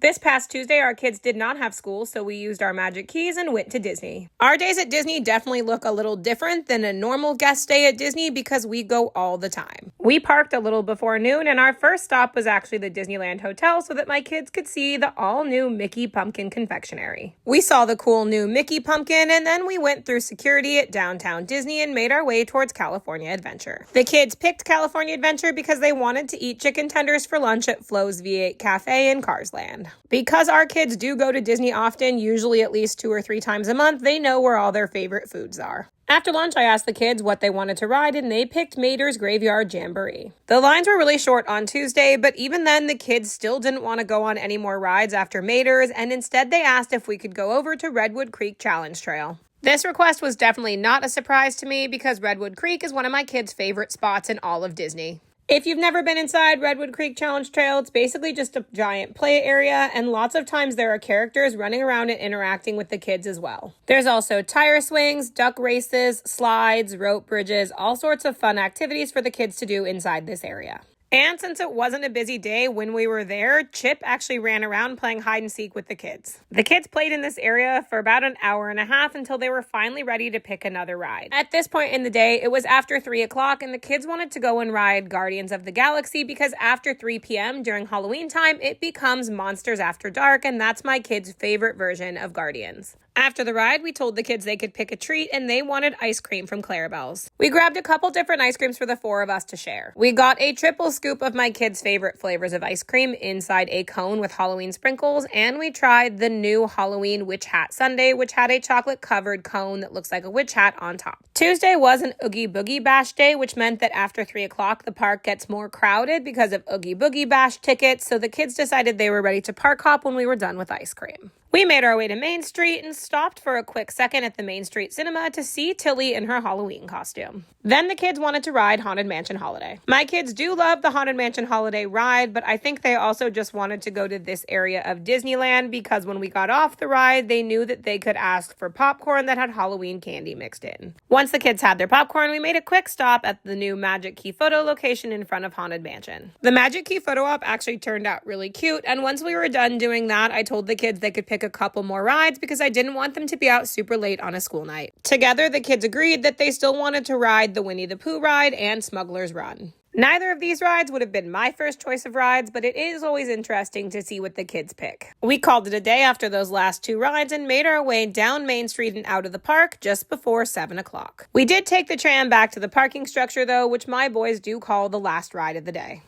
This past Tuesday, our kids did not have school, so we used our magic keys and went to Disney. Our days at Disney definitely look a little different than a normal guest day at Disney because we go all the time. We parked a little before noon, and our first stop was actually the Disneyland Hotel so that my kids could see the all-new Mickey Pumpkin Confectionery. We saw the cool new Mickey Pumpkin, and then we went through security at downtown Disney and made our way towards California Adventure. The kids picked California Adventure because they wanted to eat chicken tenders for lunch at Flo's V8 Cafe in Cars Land. Because our kids do go to Disney often, usually at least 2 or 3 times a month, they know where all their favorite foods are. After lunch, I asked the kids what they wanted to ride, and they picked Mater's Graveyard Jamboree. The lines were really short on Tuesday, but even then, the kids still didn't want to go on any more rides after Mater's, and instead they asked if we could go over to Redwood Creek Challenge Trail. This request was definitely not a surprise to me because Redwood Creek is one of my kids' favorite spots in all of Disney. If you've never been inside Redwood Creek Challenge Trail, it's basically just a giant play area, and lots of times there are characters running around and interacting with the kids as well. There's also tire swings, duck races, slides, rope bridges, all sorts of fun activities for the kids to do inside this area. And since it wasn't a busy day when we were there, Chip actually ran around playing hide and seek with the kids. The kids played in this area for about an hour and a half until they were finally ready to pick another ride. At this point in the day, it was after 3 o'clock and the kids wanted to go and ride Guardians of the Galaxy because after 3 p.m. during Halloween time, it becomes Monsters After Dark, and that's my kids' favorite version of Guardians. After the ride, we told the kids they could pick a treat, and they wanted ice cream from Clarabelle's. We grabbed a couple different ice creams for the 4 of us to share. We got a triple scoop of my kids' favorite flavors of ice cream inside a cone with Halloween sprinkles, and we tried the new Halloween Witch Hat Sundae, which had a chocolate-covered cone that looks like a witch hat on top. Tuesday was an Oogie Boogie Bash day, which meant that after 3 o'clock, the park gets more crowded because of Oogie Boogie Bash tickets, so the kids decided they were ready to park hop when we were done with ice cream. We made our way to Main Street and stopped for a quick second at the Main Street Cinema to see Tilly in her Halloween costume. Then the kids wanted to ride Haunted Mansion Holiday. My kids do love the Haunted Mansion Holiday ride, but I think they also just wanted to go to this area of Disneyland because when we got off the ride, they knew that they could ask for popcorn that had Halloween candy mixed in. Once the kids had their popcorn, we made a quick stop at the new Magic Key photo location in front of Haunted Mansion. The Magic Key photo op actually turned out really cute, and once we were done doing that, I told the kids they could pick a couple more rides because I didn't want them to be out super late on a school night. Together, the kids agreed that they still wanted to ride the Winnie the Pooh ride and Smuggler's Run. Neither of these rides would have been my first choice of rides, but it is always interesting to see what the kids pick. We called it a day after those last 2 rides and made our way down Main Street and out of the park just before 7 o'clock. We did take the tram back to the parking structure though, which my boys do call the last ride of the day.